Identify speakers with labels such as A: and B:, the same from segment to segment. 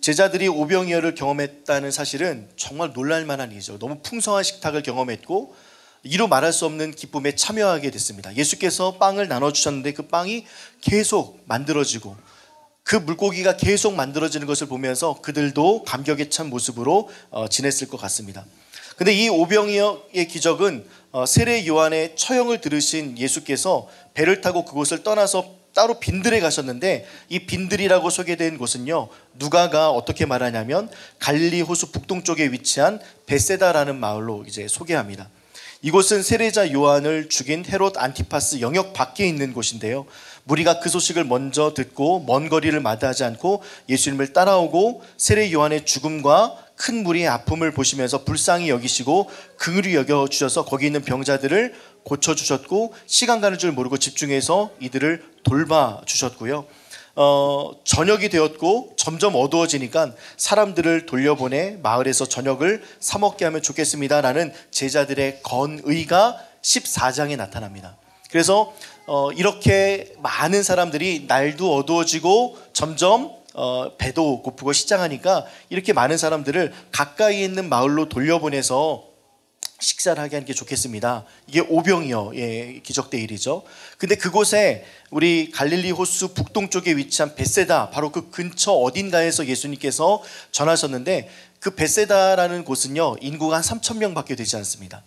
A: 제자들이 오병이어를 경험했다는 사실은 정말 놀랄만한 일이죠. 너무 풍성한 식탁을 경험했고 이루 말할 수 없는 기쁨에 참여하게 됐습니다. 예수께서 빵을 나눠주셨는데 그 빵이 계속 만들어지고 그 물고기가 계속 만들어지는 것을 보면서 그들도 감격에 찬 모습으로 지냈을 것 같습니다. 근데 이 오병이어의 기적은 세례 요한의 처형을 들으신 예수께서 배를 타고 그곳을 떠나서 따로 빈들에 가셨는데, 이 빈들이라고 소개된 곳은요, 누가가 어떻게 말하냐면 갈릴리 호수 북동쪽에 위치한 베세다라는 마을로 이제 소개합니다. 이곳은 세례자 요한을 죽인 헤롯 안티파스 영역 밖에 있는 곳인데요, 무리가 그 소식을 먼저 듣고 먼 거리를 마다하지 않고 예수님을 따라오고 세례 요한의 죽음과 큰 무리의 아픔을 보시면서 불쌍히 여기시고 긍휼히 여겨주셔서 거기 있는 병자들을 고쳐주셨고 시간 가는 줄 모르고 집중해서 이들을 돌봐주셨고요. 저녁이 되었고 점점 어두워지니까 사람들을 돌려보내 마을에서 저녁을 사 먹게 하면 좋겠습니다라는 제자들의 건의가 14장에 나타납니다. 그래서 이렇게 많은 사람들이 날도 어두워지고 점점 배도 고프고 시장하니까 이렇게 많은 사람들을 가까이 있는 마을로 돌려보내서 식사를 하게 하는 게 좋겠습니다. 이게 오병이어의 기적대 일이죠. 근데 그곳에 우리 갈릴리 호수 북동쪽에 위치한 베세다, 바로 그 근처 어딘가에서 예수님께서 전하셨는데, 그 베세다라는 곳은요 인구가 한 3,000명 밖에 되지 않습니다.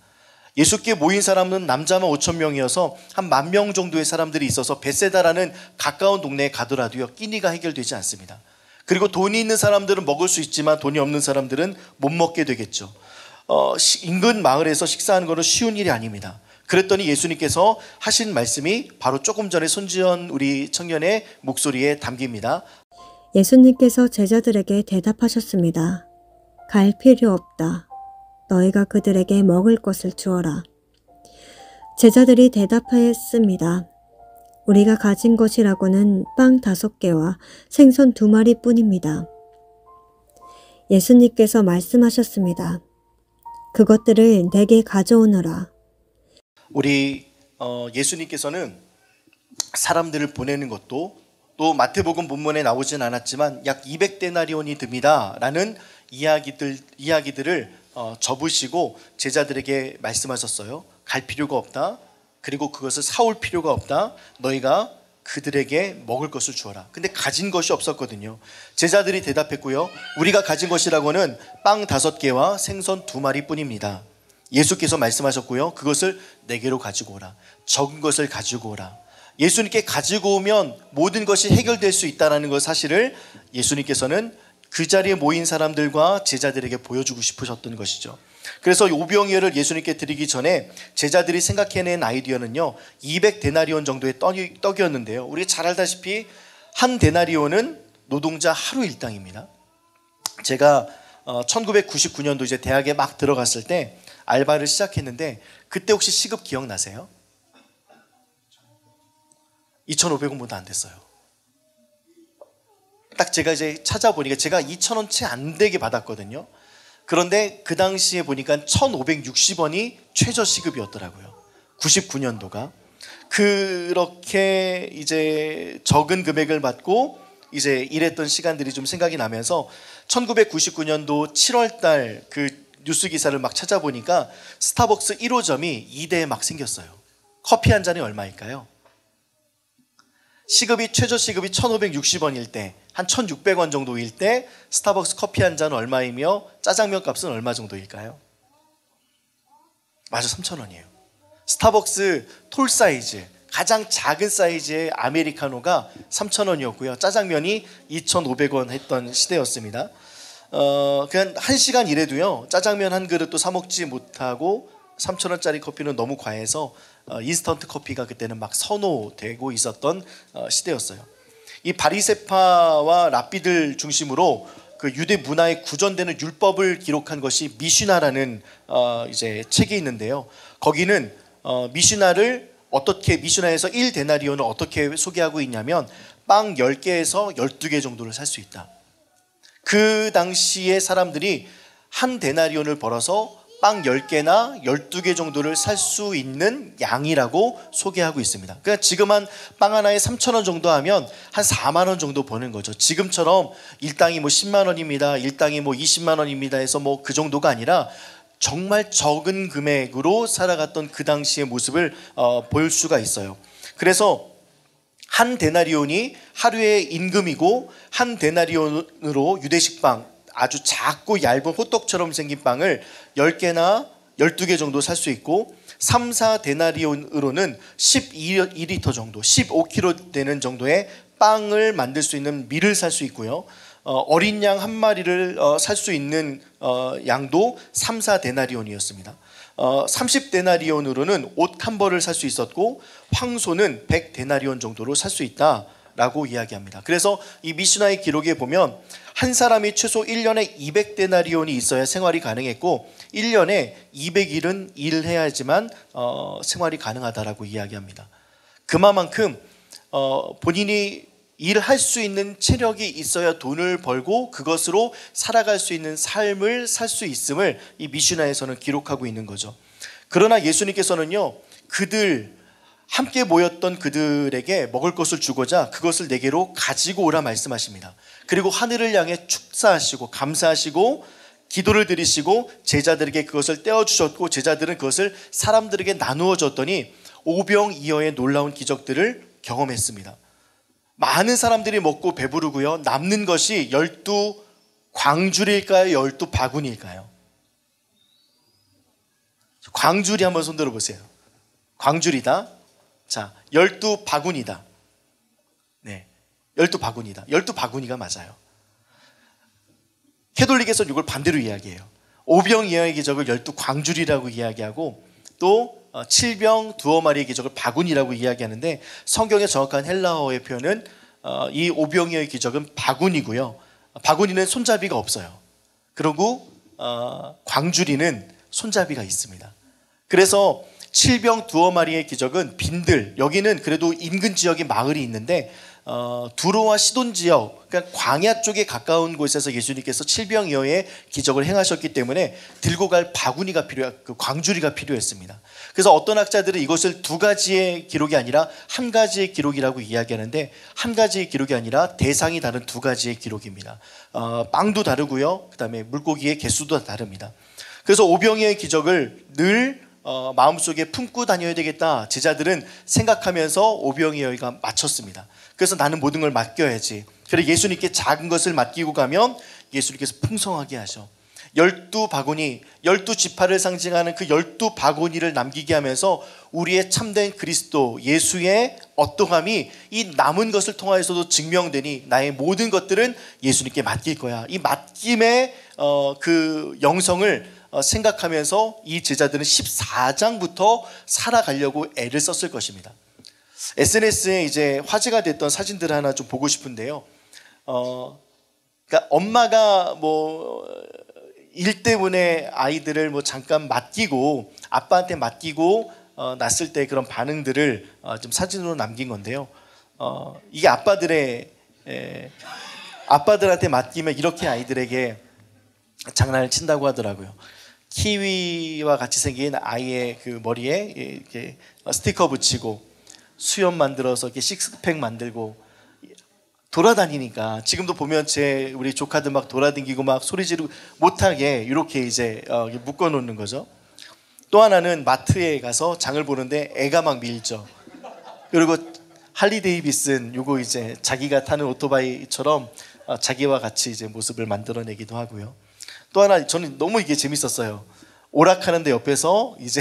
A: 예수께 모인 사람은 남자만 5,000명이어서 한 10,000명 정도의 사람들이 있어서 베세다라는 가까운 동네에 가더라도요 끼니가 해결되지 않습니다. 그리고 돈이 있는 사람들은 먹을 수 있지만 돈이 없는 사람들은 못 먹게 되겠죠. 인근 마을에서 식사하는 것은 쉬운 일이 아닙니다. 그랬더니 예수님께서 하신 말씀이 바로 조금 전에 손지연 우리 청년의 목소리에 담깁니다.
B: 예수님께서 제자들에게 대답하셨습니다. 갈 필요 없다. 너희가 그들에게 먹을 것을 주어라. 제자들이 대답하였습니다. 우리가 가진 것이라고는 빵 5개와 생선 2마리 뿐입니다. 예수님께서 말씀하셨습니다. 그것들을 내게 가져오너라.
A: 우리 예수님께서는 사람들을 보내는 것도, 또 마태복음 본문에 나오진 않았지만 약 200데나리온이 듭니다 라는 이야기들을 접으시고 제자들에게 말씀하셨어요. 갈 필요가 없다. 그리고 그것을 사올 필요가 없다. 너희가 그들에게 먹을 것을 주어라. 근데 가진 것이 없었거든요. 제자들이 대답했고요. 우리가 가진 것이라고는 빵 5개와 생선 2마리 뿐입니다. 예수께서 말씀하셨고요. 그것을 내게로 가지고 오라. 적은 것을 가지고 오라. 예수님께 가지고 오면 모든 것이 해결될 수 있다는 것 사실을 예수님께서는 그 자리에 모인 사람들과 제자들에게 보여주고 싶으셨던 것이죠. 그래서 오병이어를 예수님께 드리기 전에 제자들이 생각해낸 아이디어는요 200데나리온 정도의 떡이었는데요, 우리가 잘 알다시피 한 데나리온은 노동자 하루 일당입니다. 제가 1999년도 이제 대학에 막 들어갔을 때 알바를 시작했는데, 그때 혹시 시급 기억나세요? 2,500원보다 안 됐어요. 딱 제가 이제 찾아보니까 제가 2,000원 채 안 되게 받았거든요. 그런데 그 당시에 보니까 1,560원이 최저 시급이었더라고요. 99년도가. 그렇게 이제 적은 금액을 받고 이제 일했던 시간들이 좀 생각이 나면서 1999년도 7월 달 그 뉴스 기사를 막 찾아보니까 스타벅스 1호점이 2대에 막 생겼어요. 커피 한 잔이 얼마일까요? 최저 시급이 1,560원일 때, 한 1,600원 정도일 때 스타벅스 커피 한 잔은 얼마이며 짜장면 값은 얼마 정도일까요? 맞아, 3,000원이에요. 스타벅스 톨 사이즈, 가장 작은 사이즈의 아메리카노가 3,000원이었고요. 짜장면이 2,500원 했던 시대였습니다. 그냥 1시간 일해도요 짜장면 한 그릇도 사 먹지 못하고 3,000원짜리 커피는 너무 과해서 인스턴트 커피가 그때는 막 선호되고 있었던 시대였어요. 이 바리세파와 랍비들 중심으로 그 유대 문화에 구전되는 율법을 기록한 것이 미슈나라는 이제 책이 있는데요. 거기는 미슈나에서 1데나리온을 어떻게 소개하고 있냐면 빵 10개에서 12개 정도를 살 수 있다. 그 당시에 사람들이 한 데나리온을 벌어서 빵 10개나 12개 정도를 살 수 있는 양이라고 소개하고 있습니다. 그러니까 지금 한 빵 하나에 3,000원 정도 하면 한 4만 원 정도 버는 거죠. 지금처럼 일당이 뭐 10만 원입니다. 일당이 뭐 20만 원입니다 해서 뭐 그 정도가 아니라 정말 적은 금액으로 살아갔던 그 당시의 모습을 볼 수가 있어요. 그래서 한 데나리온이 하루의 임금이고 한 데나리온으로 유대식빵 아주 작고 얇은 호떡처럼 생긴 빵을 10개나 12개 정도 살 수 있고 3, 4데나리온으로는 12리터 정도 15kg 되는 정도의 빵을 만들 수 있는 밀을 살 수 있고요. 어린 양 한 마리를 살 수 있는 양도 3, 4데나리온이었습니다. 30데나리온으로는 옷 한 벌을 살 수 있었고 황소는 100데나리온 정도로 살 수 있다라고 이야기합니다. 그래서 이 미슈나의 기록에 보면 한 사람이 최소 1년에 200데나리온이 있어야 생활이 가능했고 1년에 200일은 일해야지만 생활이 가능하다라고 이야기합니다. 그만큼 본인이 일할 수 있는 체력이 있어야 돈을 벌고 그것으로 살아갈 수 있는 삶을 살 수 있음을 이 미슈나에서는 기록하고 있는 거죠. 그러나 예수님께서는요, 그들 함께 모였던 그들에게 먹을 것을 주고자 그것을 내게로 가지고 오라 말씀하십니다. 그리고 하늘을 향해 축사하시고 감사하시고 기도를 드리시고 제자들에게 그것을 떼어주셨고 제자들은 그것을 사람들에게 나누어 줬더니 오병이어의 놀라운 기적들을 경험했습니다. 많은 사람들이 먹고 배부르고요. 남는 것이 12광줄일까요? 12바구니일까요? 광줄이 한번 손들어 보세요. 광줄이다. 자, 12바구니다. 네, 12바구니다. 12바구니가 맞아요. 캐톨릭에서는 이걸 반대로 이야기해요. 오병이어의 기적을 12광줄이라고 이야기하고 또 7병 두어 마리의 기적을 바구니라고 이야기하는데 성경의 정확한 헬라어의 표현은 이 오병이어의 기적은 바구니고요. 바구니는 손잡이가 없어요. 그리고 광주리는 손잡이가 있습니다. 그래서 7병 두어 마리의 기적은 빈들, 여기는 그래도 인근 지역에 마을이 있는데 두로와 시돈 지역, 그러니까 광야 쪽에 가까운 곳에서 예수님께서 7병이어의 기적을 행하셨기 때문에 들고 갈 바구니가 그 광주리가 필요했습니다. 그래서 어떤 학자들은 이것을 두 가지의 기록이 아니라 한 가지의 기록이라고 이야기하는데 한 가지의 기록이 아니라 대상이 다른 두 가지의 기록입니다. 빵도 다르고요, 그 다음에 물고기의 개수도 다릅니다. 그래서 오병이어의 기적을 늘 마음속에 품고 다녀야 되겠다 제자들은 생각하면서 오병이어가 마쳤습니다. 그래서 나는 모든 걸 맡겨야지. 그래 예수님께 작은 것을 맡기고 가면 예수님께서 풍성하게 하셔. 12바구니, 12지파를 상징하는 그 12바구니를 남기게 하면서 우리의 참된 그리스도 예수의 어떠함이 이 남은 것을 통하여서도 증명되니 나의 모든 것들은 예수님께 맡길 거야. 이 맡김의 그 영성을 생각하면서 이 제자들은 14장부터 살아가려고 애를 썼을 것입니다. SNS에 이제 화제가 됐던 사진들을 하나 좀 보고 싶은데요. 그러니까 엄마가 뭐 일 때문에 아이들을 뭐 잠깐 맡기고 아빠한테 맡기고 났을 때 그런 반응들을 좀 사진으로 남긴 건데요. 이게 아빠들한테 맡기면 이렇게 아이들에게 장난을 친다고 하더라고요. 키위와 같이 생긴 아이의 그 머리에 이렇게 스티커 붙이고 수염 만들어서 이렇게 식스팩 만들고 돌아다니니까 지금도 보면 우리 조카들 막 돌아다니고 막 소리 지르고 못하게 이렇게 이제 묶어 놓는 거죠. 또 하나는 마트에 가서 장을 보는데 애가 막 밀죠. 그리고 할리 데이비슨 요거 이제 자기가 타는 오토바이처럼 자기와 같이 이제 모습을 만들어내기도 하고요. 또 하나 저는 너무 이게 재밌었어요. 오락하는데 옆에서 이제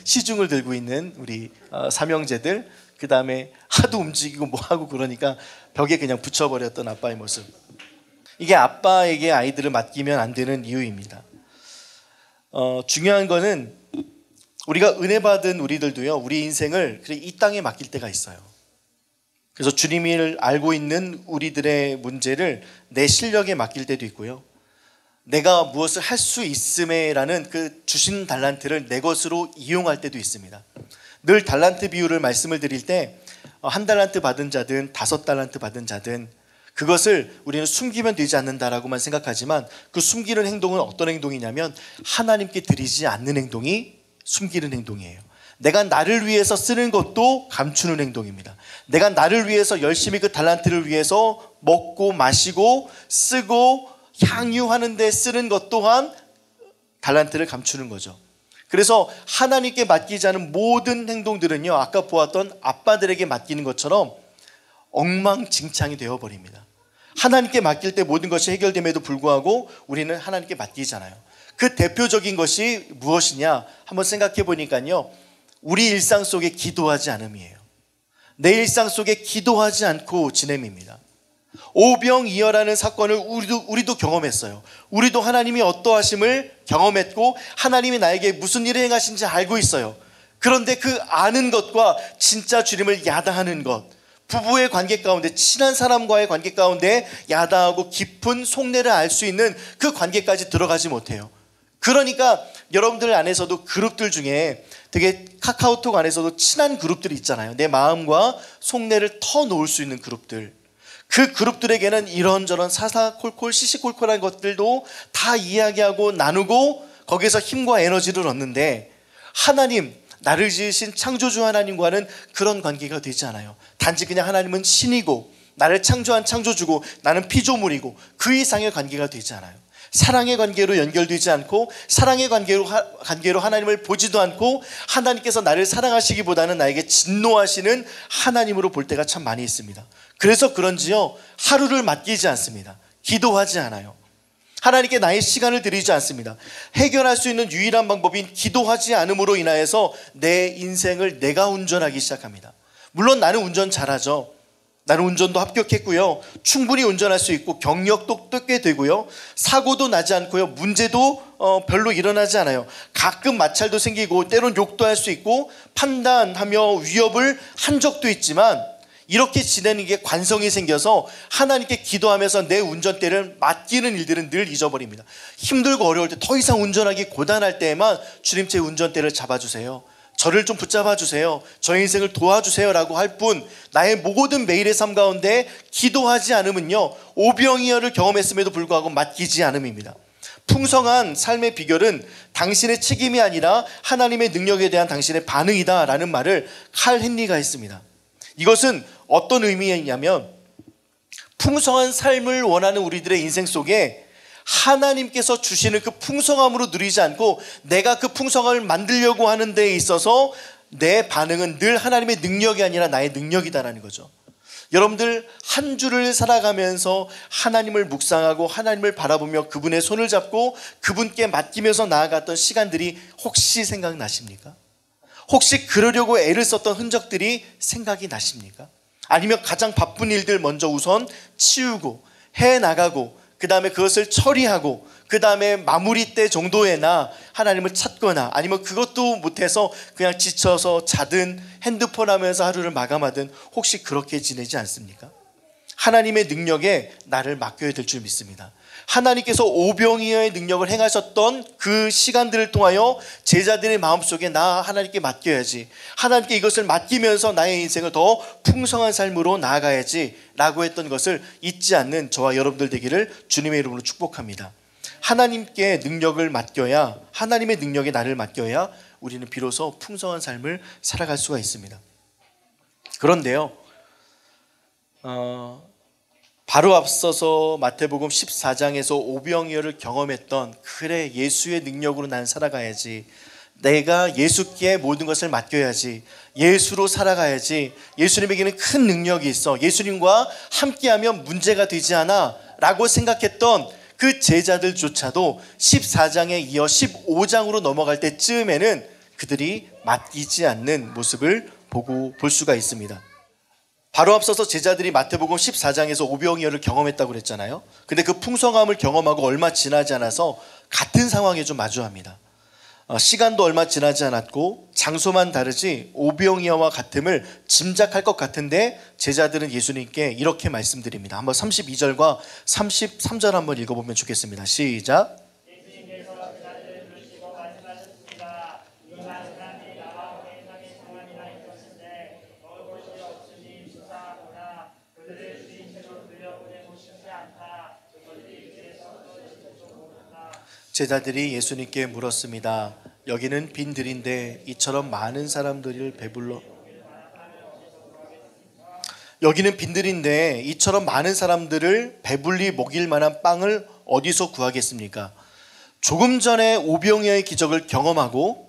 A: 시중을 들고 있는 우리 삼형제들, 그 다음에 하도 움직이고 뭐 하고 그러니까 벽에 그냥 붙여버렸던 아빠의 모습. 이게 아빠에게 아이들을 맡기면 안 되는 이유입니다. 중요한 거는 우리가 은혜 받은 우리들도요, 우리 인생을 이 땅에 맡길 때가 있어요. 그래서 주님을 알고 있는 우리들의 문제를 내 실력에 맡길 때도 있고요. 내가 무엇을 할 수 있음에라는 그 주신 달란트를 내 것으로 이용할 때도 있습니다. 늘 달란트 비율을 말씀을 드릴 때 한 달란트 받은 자든 5달란트 받은 자든 그것을 우리는 숨기면 되지 않는다라고만 생각하지만 그 숨기는 행동은 어떤 행동이냐면 하나님께 드리지 않는 행동이 숨기는 행동이에요. 내가 나를 위해서 쓰는 것도 감추는 행동입니다. 내가 나를 위해서 열심히 그 달란트를 위해서 먹고 마시고 쓰고 향유하는 데 쓰는 것 또한 달란트를 감추는 거죠. 그래서 하나님께 맡기지 않은 모든 행동들은요, 아까 보았던 아빠들에게 맡기는 것처럼 엉망진창이 되어버립니다. 하나님께 맡길 때 모든 것이 해결됨에도 불구하고 우리는 하나님께 맡기잖아요. 그 대표적인 것이 무엇이냐 한번 생각해 보니까요, 우리 일상 속에 기도하지 않음이에요. 내 일상 속에 기도하지 않고 지냄입니다. 오병이어라는 사건을 우리도 경험했어요. 우리도 하나님이 어떠하심을 경험했고 하나님이 나에게 무슨 일을 행하신지 알고 있어요. 그런데 그 아는 것과 진짜 주님을 야다하는 것, 부부의 관계 가운데, 친한 사람과의 관계 가운데 야다하고 깊은 속내를 알 수 있는 그 관계까지 들어가지 못해요. 그러니까 여러분들 안에서도 그룹들 중에 되게 카카오톡 안에서도 친한 그룹들이 있잖아요. 내 마음과 속내를 터놓을 수 있는 그룹들. 그 그룹들에게는 이런저런 사사콜콜 시시콜콜한 것들도 다 이야기하고 나누고 거기서 힘과 에너지를 얻는데, 하나님, 나를 지으신 창조주 하나님과는 그런 관계가 되지 않아요. 단지 그냥 하나님은 신이고 나를 창조한 창조주고 나는 피조물이고 그 이상의 관계가 되지 않아요. 사랑의 관계로 연결되지 않고 사랑의 관계로 하나님을 보지도 않고 하나님께서 나를 사랑하시기보다는 나에게 진노하시는 하나님으로 볼 때가 참 많이 있습니다. 그래서 그런지요, 하루를 맡기지 않습니다. 기도하지 않아요. 하나님께 나의 시간을 드리지 않습니다. 해결할 수 있는 유일한 방법인 기도하지 않음으로 인하여서 내 인생을 내가 운전하기 시작합니다. 물론 나는 운전 잘하죠. 나는 운전도 합격했고요. 충분히 운전할 수 있고 경력도 꽤 되고요. 사고도 나지 않고요. 문제도 별로 일어나지 않아요. 가끔 마찰도 생기고 때론 욕도 할 수 있고 판단하며 위협을 한 적도 있지만, 이렇게 지내는 게 관성이 생겨서 하나님께 기도하면서 내 운전대를 맡기는 일들은 늘 잊어버립니다. 힘들고 어려울 때, 더 이상 운전하기 고단할 때에만 주님 제 운전대를 잡아주세요, 저를 좀 붙잡아 주세요, 저의 인생을 도와주세요 라고 할 뿐, 나의 모든 매일의 삶 가운데 기도하지 않으면요, 오병이어를 경험했음에도 불구하고 맡기지 않음입니다. 풍성한 삶의 비결은 당신의 책임이 아니라 하나님의 능력에 대한 당신의 반응이다 라는 말을 칼 헨리가 했습니다. 이것은 어떤 의미냐면, 풍성한 삶을 원하는 우리들의 인생 속에 하나님께서 주시는 그 풍성함으로 누리지 않고 내가 그 풍성함을 만들려고 하는 데에 있어서 내 반응은 늘 하나님의 능력이 아니라 나의 능력이다라는 거죠. 여러분들 한 주를 살아가면서 하나님을 묵상하고 하나님을 바라보며 그분의 손을 잡고 그분께 맡기면서 나아갔던 시간들이 혹시 생각나십니까? 혹시 그러려고 애를 썼던 흔적들이 생각이 나십니까? 아니면 가장 바쁜 일들 먼저 우선 치우고 해나가고 그 다음에 그것을 처리하고 그 다음에 마무리 때 정도에나 하나님을 찾거나, 아니면 그것도 못해서 그냥 지쳐서 자든 핸드폰 하면서 하루를 마감하든 혹시 그렇게 지내지 않습니까? 하나님의 능력에 나를 맡겨야 될 줄 믿습니다. 하나님께서 오병이어의 능력을 행하셨던 그 시간들을 통하여 제자들의 마음속에 나 하나님께 맡겨야지, 하나님께 이것을 맡기면서 나의 인생을 더 풍성한 삶으로 나아가야지 라고 했던 것을 잊지 않는 저와 여러분들 되기를 주님의 이름으로 축복합니다. 하나님께 능력을 맡겨야, 하나님의 능력에 나를 맡겨야 우리는 비로소 풍성한 삶을 살아갈 수가 있습니다. 그런데요, 바로 앞서서 마태복음 14장에서 오병이어를 경험했던, 그래 예수의 능력으로 난 살아가야지, 내가 예수께 모든 것을 맡겨야지, 예수로 살아가야지, 예수님에게는 큰 능력이 있어, 예수님과 함께하면 문제가 되지 않아 라고 생각했던 그 제자들조차도 14장에 이어 15장으로 넘어갈 때쯤에는 그들이 맡기지 않는 모습을 볼 수가 있습니다. 바로 앞서서 제자들이 마태복음 14장에서 오병이어를 경험했다고 그랬잖아요. 근데 그 풍성함을 경험하고 얼마 지나지 않아서 같은 상황에 좀 마주합니다. 시간도 얼마 지나지 않았고 장소만 다르지 오병이어와 같음을 짐작할 것 같은데, 제자들은 예수님께 이렇게 말씀드립니다. 한번 32절과 33절 한번 읽어보면 좋겠습니다. 시작. 제자들이 예수님께 물었습니다. 여기는 빈들인데 이처럼 많은 사람들을 배불러 여기는 빈들인데 이처럼 많은 사람들을 배불리 먹일 만한 빵을 어디서 구하겠습니까? 조금 전에 오병이어의 기적을 경험하고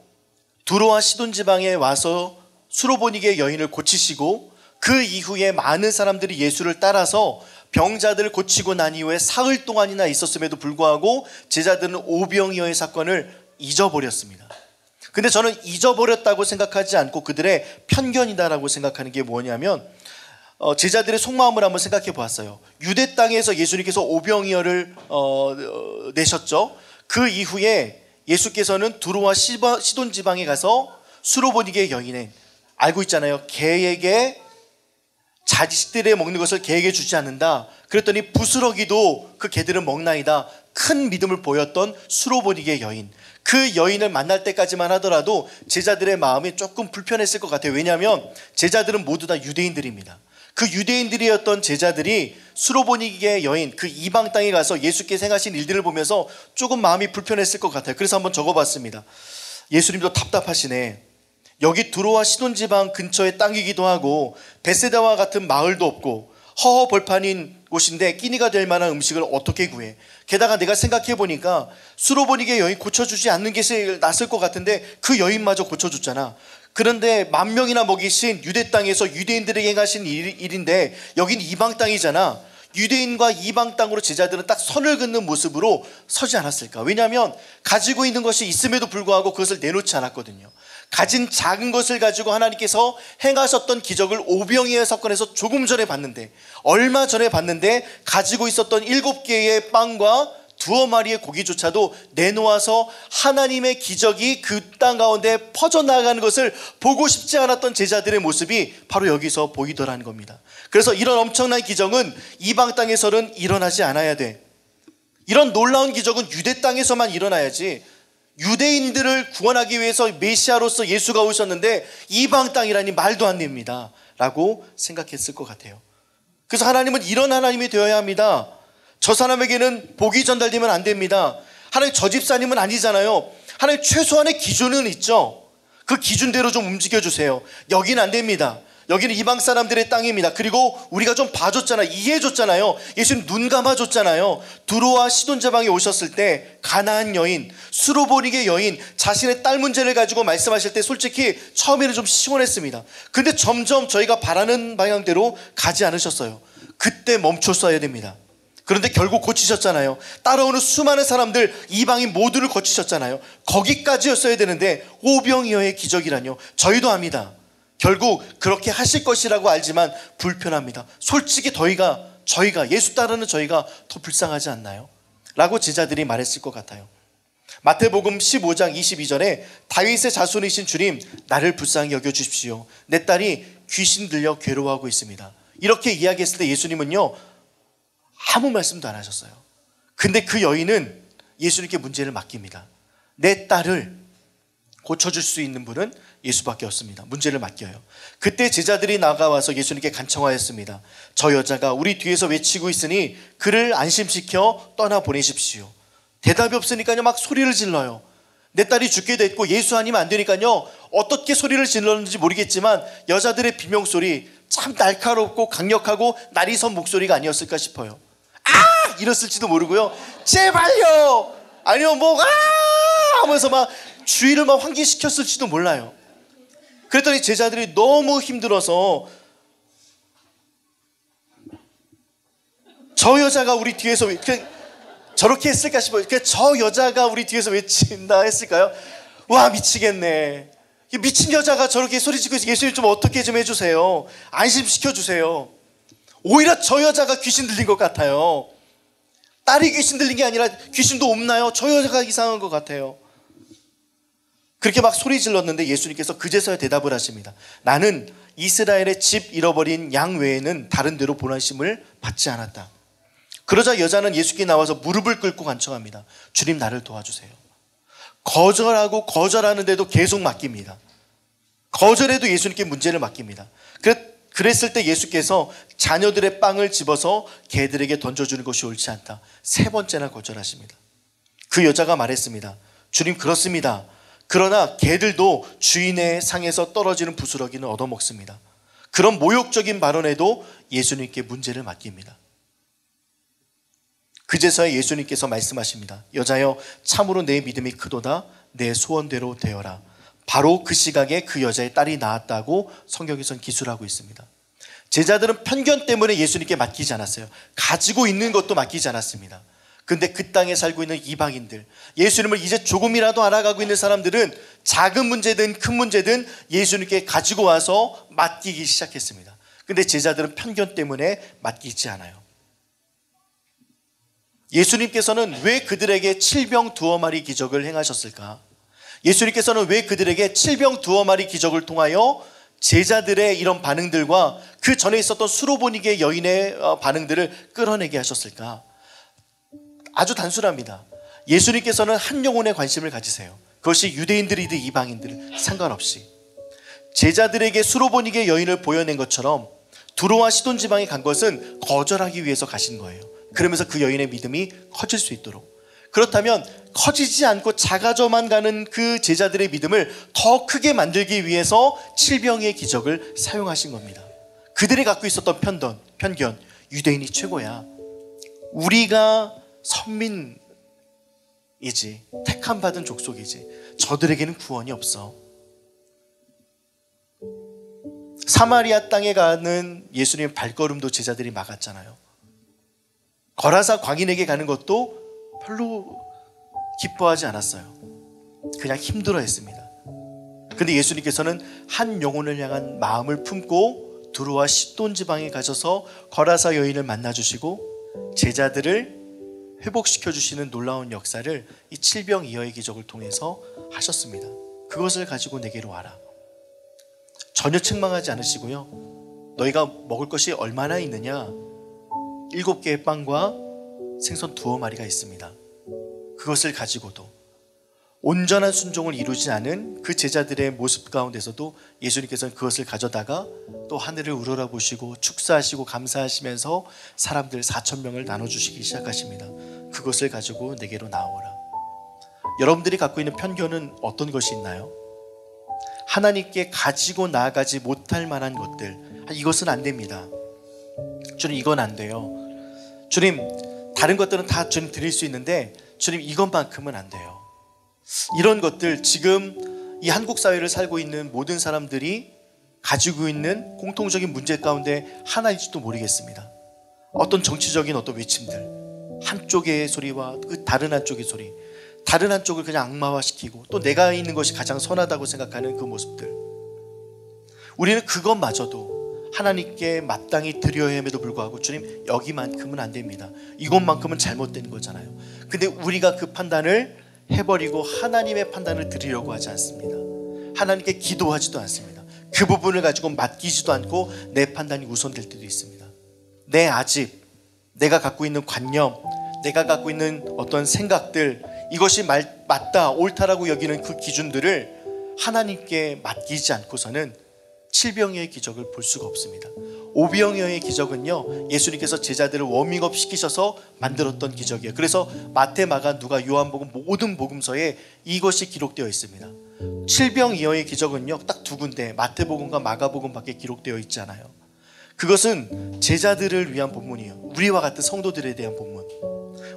A: 두로와 시돈 지방에 와서 수로보니게 여인을 고치시고 그 이후에 많은 사람들이 예수를 따라서 병자들을 고치고 난 이후에 사흘 동안이나 있었음에도 불구하고 제자들은 오병이어의 사건을 잊어버렸습니다. 근데 저는 잊어버렸다고 생각하지 않고 그들의 편견이다라고 생각하는 게 뭐냐면 제자들의 속마음을 한번 생각해 보았어요. 유대 땅에서 예수님께서 오병이어를 내셨죠. 그 이후에 예수께서는 두로와 시돈 지방에 가서 수로보니게 여인은 알고 있잖아요. 개에게 자식들이 먹는 것을 개에게 주지 않는다. 그랬더니 부스러기도 그 개들은 먹나이다. 큰 믿음을 보였던 수로보니게 여인. 그 여인을 만날 때까지만 하더라도 제자들의 마음이 조금 불편했을 것 같아요. 왜냐하면 제자들은 모두 다 유대인들입니다. 그 유대인들이었던 제자들이 수로보니게 여인, 그 이방 땅에 가서 예수께서 행하신 일들을 보면서 조금 마음이 불편했을 것 같아요. 그래서 한번 적어봤습니다. 예수님도 답답하시네. 여기 두로와 시돈 지방 근처의 땅이기도 하고 베세다와 같은 마을도 없고 허허벌판인 곳인데 끼니가 될 만한 음식을 어떻게 구해? 게다가 내가 생각해 보니까 수로보니게 여인 고쳐주지 않는 게 낫을 것 같은데 그 여인마저 고쳐줬잖아. 그런데 10,000명이나 먹이신 유대 땅에서 유대인들에게 행하신 일인데 여긴 이방 땅이잖아. 유대인과 이방 땅으로 제자들은 딱 선을 긋는 모습으로 서지 않았을까? 왜냐하면 가지고 있는 것이 있음에도 불구하고 그것을 내놓지 않았거든요. 가진 작은 것을 가지고 하나님께서 행하셨던 기적을 오병이어 사건에서 조금 전에 봤는데, 얼마 전에 봤는데 가지고 있었던 7개의 빵과 2마리의 고기조차도 내놓아서 하나님의 기적이 그 땅 가운데 퍼져나가는 것을 보고 싶지 않았던 제자들의 모습이 바로 여기서 보이더라는 겁니다. 그래서 이런 엄청난 기적은 이방 땅에서는 일어나지 않아야 돼. 이런 놀라운 기적은 유대 땅에서만 일어나야지. 유대인들을 구원하기 위해서 메시아로서 예수가 오셨는데 이방 땅이라니 말도 안 됩니다 라고 생각했을 것 같아요. 그래서 하나님은 이런 하나님이 되어야 합니다. 저 사람에게는 복이 전달되면 안 됩니다. 하나님 저 집사님은 아니잖아요. 하나님 최소한의 기준은 있죠. 그 기준대로 좀 움직여주세요. 여기는 안 됩니다. 여기는 이방 사람들의 땅입니다. 그리고 우리가 좀 봐줬잖아요. 이해해줬잖아요. 예수님 눈 감아줬잖아요. 두로와 시돈 지방에 오셨을 때 가나안 여인, 수로보니게 여인, 자신의 딸 문제를 가지고 말씀하실 때 솔직히 처음에는 좀 시원했습니다. 근데 점점 저희가 바라는 방향대로 가지 않으셨어요. 그때 멈췄어야 됩니다. 그런데 결국 고치셨잖아요. 따라오는 수많은 사람들 이방인 모두를 고치셨잖아요. 거기까지였어야 되는데 오병이어의 기적이라뇨. 저희도 압니다. 결국 그렇게 하실 것이라고 알지만 불편합니다. 솔직히 저희가 예수 따르는 저희가 더 불쌍하지 않나요? 라고 제자들이 말했을 것 같아요. 마태복음 15장 22절에 다윗의 자손이신 주님 나를 불쌍히 여겨주십시오. 내 딸이 귀신 들려 괴로워하고 있습니다. 이렇게 이야기했을 때 예수님은요 아무 말씀도 안 하셨어요. 근데 그 여인은 예수님께 문제를 맡깁니다. 내 딸을 고쳐줄 수 있는 분은 예수밖에 없습니다. 문제를 맡겨요. 그때 제자들이 나가와서 예수님께 간청하였습니다. 저 여자가 우리 뒤에서 외치고 있으니 그를 안심시켜 떠나보내십시오. 대답이 없으니까요 막 소리를 질러요. 내 딸이 죽게 됐고 예수 아니면 안 되니까요 어떻게 소리를 질렀는지 모르겠지만 여자들의 비명소리 참 날카롭고 강력하고 날이 선 목소리가 아니었을까 싶어요. 아! 이랬을지도 모르고요. 제발요! 아니면 하면서 막 주위를 막 환기시켰을지도 몰라요. 그랬더니 제자들이 너무 힘들어서 저 여자가 우리 뒤에서 저렇게 했을까 싶어요. 저 여자가 우리 뒤에서 외친다 했을까요? 와 미치겠네. 미친 여자가 저렇게 소리치고 있어. 예수님 좀 어떻게 좀 해주세요. 안심시켜주세요. 오히려 저 여자가 귀신 들린 것 같아요. 딸이 귀신 들린 게 아니라 귀신도 없나요? 저 여자가 이상한 것 같아요. 그렇게 막 소리 질렀는데 예수님께서 그제서야 대답을 하십니다. 나는 이스라엘의 집 잃어버린 양 외에는 다른 데로 보내심을 받지 않았다. 그러자 여자는 예수께 나와서 무릎을 꿇고 간청합니다. 주님 나를 도와주세요. 거절하고 거절하는데도 계속 맡깁니다. 거절해도 예수님께 문제를 맡깁니다. 그랬을 때 예수께서 자녀들의 빵을 집어서 개들에게 던져주는 것이 옳지 않다. 3번째나 거절하십니다. 그 여자가 말했습니다. 주님, 그렇습니다. 그러나 개들도 주인의 상에서 떨어지는 부스러기는 얻어먹습니다. 그런 모욕적인 발언에도 예수님께 문제를 맡깁니다. 그제서야 예수님께서 말씀하십니다. 여자여, 참으로 내 믿음이 크도다. 내 소원대로 되어라. 바로 그 시각에 그 여자의 딸이 낳았다고 성경에서는 기술하고 있습니다. 제자들은 편견 때문에 예수님께 맡기지 않았어요. 가지고 있는 것도 맡기지 않았습니다. 근데 그 땅에 살고 있는 이방인들, 예수님을 이제 조금이라도 알아가고 있는 사람들은 작은 문제든 큰 문제든 예수님께 가지고 와서 맡기기 시작했습니다. 근데 제자들은 편견 때문에 맡기지 않아요. 예수님께서는 왜 그들에게 칠병 두어 마리 기적을 행하셨을까? 예수님께서는 왜 그들에게 칠병 두어 마리 기적을 통하여 제자들의 이런 반응들과 그 전에 있었던 수로보니게 여인의 반응들을 끌어내게 하셨을까? 아주 단순합니다. 예수님께서는 한 영혼에 관심을 가지세요. 그것이 유대인들이든 이방인들 상관없이. 제자들에게 수로보니게 여인을 보여낸 것처럼 두로와 시돈 지방에 간 것은 거절하기 위해서 가신 거예요. 그러면서 그 여인의 믿음이 커질 수 있도록. 그렇다면 커지지 않고 작아져만 가는 그 제자들의 믿음을 더 크게 만들기 위해서 칠병의 기적을 사용하신 겁니다. 그들이 갖고 있었던 편견, 유대인이 최고야. 우리가 선민이지, 택함 받은 족속이지, 저들에게는 구원이 없어. 사마리아 땅에 가는 예수님의 발걸음도 제자들이 막았잖아요. 거라사 광인에게 가는 것도 별로 기뻐하지 않았어요. 그냥 힘들어했습니다. 그런데 예수님께서는 한 영혼을 향한 마음을 품고 두로와 시돈 지방에 가셔서 거라사 여인을 만나주시고 제자들을 회복시켜주시는 놀라운 역사를 이 칠병이어의 기적을 통해서 하셨습니다. 그것을 가지고 내게로 와라. 전혀 책망하지 않으시고요. 너희가 먹을 것이 얼마나 있느냐? 7개의 빵과 생선 2마리가 있습니다. 그것을 가지고도 온전한 순종을 이루지 않은 그 제자들의 모습 가운데서도 예수님께서는 그것을 가져다가 또 하늘을 우러러보시고 축사하시고 감사하시면서 사람들 4,000명을 나눠주시기 시작하십니다. 그것을 가지고 내게로 나오라. 여러분들이 갖고 있는 편견은 어떤 것이 있나요? 하나님께 가지고 나아가지 못할 만한 것들, 이것은 안 됩니다. 주님, 이건 안 돼요. 주님, 다른 것들은 다 주님 드릴 수 있는데 주님, 이것만큼은 안 돼요. 이런 것들, 지금 이 한국 사회를 살고 있는 모든 사람들이 가지고 있는 공통적인 문제 가운데 하나일지도 모르겠습니다. 어떤 정치적인 어떤 외침들, 한쪽의 소리와 그 다른 한쪽의 소리, 다른 한쪽을 그냥 악마화시키고 또 내가 있는 것이 가장 선하다고 생각하는 그 모습들, 우리는 그것마저도 하나님께 마땅히 드려야 함에도 불구하고 주님, 여기만큼은 안 됩니다. 이것만큼은 잘못된 거잖아요. 근데 우리가 그 판단을 해버리고 하나님의 판단을 드리려고 하지 않습니다. 하나님께 기도하지도 않습니다. 그 부분을 가지고 맡기지도 않고 내 판단이 우선될 때도 있습니다. 내 아집, 내가 갖고 있는 관념, 내가 갖고 있는 어떤 생각들, 이것이 맞다, 옳다라고 여기는 그 기준들을 하나님께 맡기지 않고서는 칠병의 기적을 볼 수가 없습니다. 오병이어의 기적은요, 예수님께서 제자들을 워밍업 시키셔서 만들었던 기적이에요. 그래서 마태, 마가, 누가, 요한복음 모든 복음서에 이것이 기록되어 있습니다. 칠병이어의 기적은요, 딱 2군데 마태복음과 마가복음밖에 기록되어 있지 않아요. 그것은 제자들을 위한 본문이에요. 우리와 같은 성도들에 대한 본문.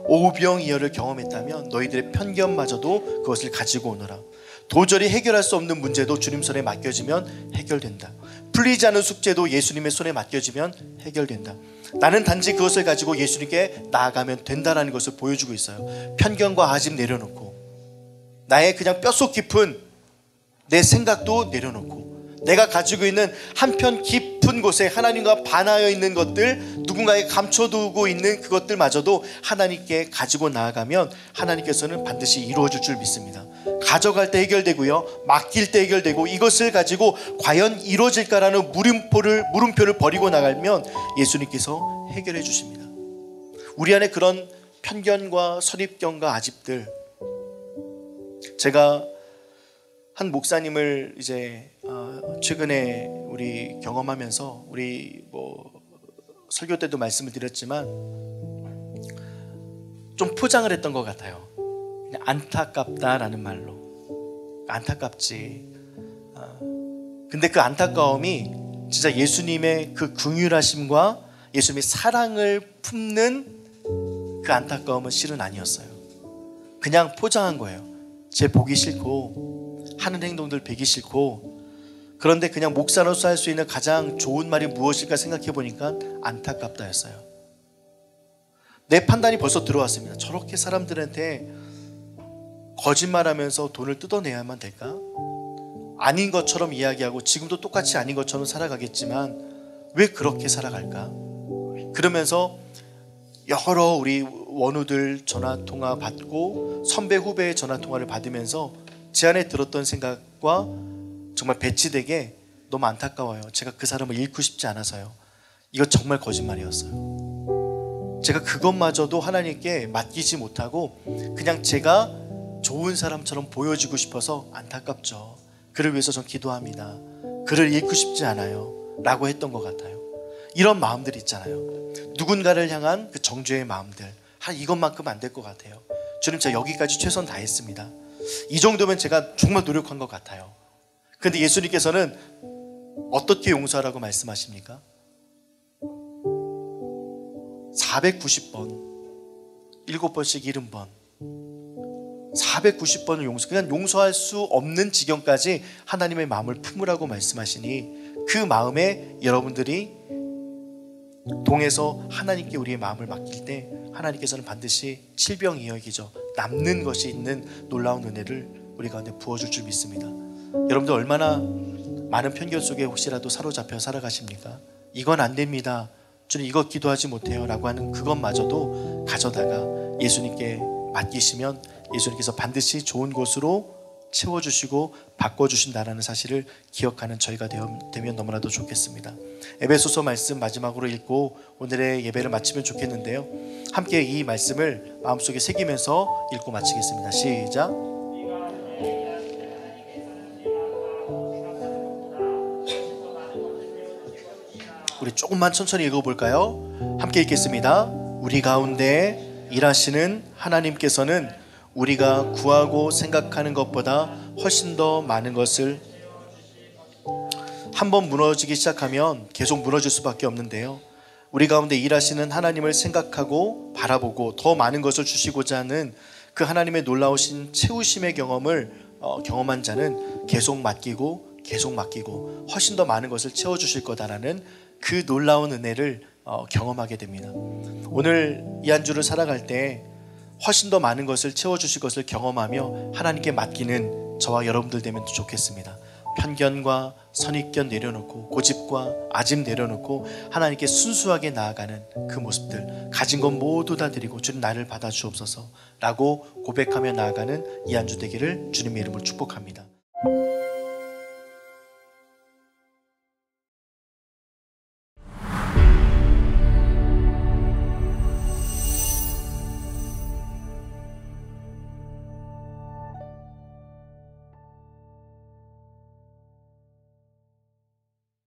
A: 오병이어를 경험했다면 너희들의 편견마저도 그것을 가지고 오너라. 도저히 해결할 수 없는 문제도 주님 손에 맡겨지면 해결된다. 풀리지 않은 숙제도 예수님의 손에 맡겨지면 해결된다. 나는 단지 그것을 가지고 예수님께 나아가면 된다는 것을 보여주고 있어요. 편견과 아집 내려놓고, 나의 그냥 뼛속 깊은 내 생각도 내려놓고, 내가 가지고 있는 한편 깊은 곳에 하나님과 반하여 있는 것들, 누군가에게 감춰두고 있는 그것들마저도 하나님께 가지고 나아가면 하나님께서는 반드시 이루어질 줄 믿습니다. 가져갈 때 해결되고요, 맡길 때 해결되고, 이것을 가지고 과연 이루어질까라는 물음표를 버리고 나가면 예수님께서 해결해 주십니다. 우리 안에 그런 편견과 선입견과 아집들, 제가 한 목사님을 이제 최근에 우리 경험하면서, 우리 설교 때도 말씀을 드렸지만 좀 포장을 했던 것 같아요. 안타깝다라는 말로. 안타깝지. 근데 그 안타까움이 진짜 예수님의 그 긍휼하심과 예수님의 사랑을 품는 그 안타까움은 실은 아니었어요. 그냥 포장한 거예요. 제 보기 싫고 하는 행동들 보기 싫고, 그런데 그냥 목사로서 할 수 있는 가장 좋은 말이 무엇일까 생각해 보니까 안타깝다였어요. 내 판단이 벌써 들어왔습니다. 저렇게 사람들한테 거짓말하면서 돈을 뜯어내야만 될까? 아닌 것처럼 이야기하고 지금도 똑같이 아닌 것처럼 살아가겠지만 왜 그렇게 살아갈까? 그러면서 여러 우리 원우들 전화통화 받고 선배 후배의 전화통화를 받으면서 제 안에 들었던 생각과 정말 배치되게 너무 안타까워요. 제가 그 사람을 잃고 싶지 않아서요. 이거 정말 거짓말이었어요. 제가 그것마저도 하나님께 맡기지 못하고 그냥 제가 좋은 사람처럼 보여지고 싶어서 안타깝죠. 그를 위해서 전 기도합니다. 그를 잃고 싶지 않아요 라고 했던 것 같아요. 이런 마음들 있잖아요. 누군가를 향한 그 정죄의 마음들, 이것만큼 안 될 것 같아요. 주님, 제가 여기까지 최선 다했습니다. 이 정도면 제가 정말 노력한 것 같아요. 그런데 예수님께서는 어떻게 용서하라고 말씀하십니까? 490번 7번씩 70번 490번을 그냥 용서할 수 없는 지경까지 하나님의 마음을 품으라고 말씀하시니, 그 마음에 여러분들이 동해서 하나님께 우리의 마음을 맡길 때 하나님께서는 반드시 칠병이어기죠, 남는 것이 있는 놀라운 은혜를 우리 가운데 부어줄 줄 믿습니다. 여러분들 얼마나 많은 편견 속에 혹시라도 사로잡혀 살아가십니까? 이건 안 됩니다, 주님 이거 기도하지 못해요 라고 하는 그것마저도 가져다가 예수님께 맡기시면 예수님께서 반드시 좋은 곳으로 채워주시고 바꿔주신다는 사실을 기억하는 저희가 되면 너무나도 좋겠습니다. 에베소서 말씀 마지막으로 읽고 오늘의 예배를 마치면 좋겠는데요, 함께 이 말씀을 마음속에 새기면서 읽고 마치겠습니다. 시작. 우리 조금만 천천히 읽어볼까요? 함께 읽겠습니다. 우리 가운데 일하시는 하나님께서는 우리가 구하고 생각하는 것보다 훨씬 더 많은 것을, 한번 무너지기 시작하면 계속 무너질 수밖에 없는데요, 우리 가운데 일하시는 하나님을 생각하고 바라보고 더 많은 것을 주시고자 하는 그 하나님의 놀라우신 채우심의 경험을 경험한 자는 계속 맡기고 훨씬 더 많은 것을 채워주실 거다라는 그 놀라운 은혜를 경험하게 됩니다. 오늘 이 한 주를 살아갈 때 훨씬 더 많은 것을 채워주실 것을 경험하며 하나님께 맡기는 저와 여러분들 되면 좋겠습니다. 편견과 선입견 내려놓고 고집과 아집 내려놓고 하나님께 순수하게 나아가는 그 모습들, 가진 것 모두 다 드리고 주님 나를 받아주옵소서 라고 고백하며 나아가는 이 한 주 되기를 주님의 이름으로 축복합니다.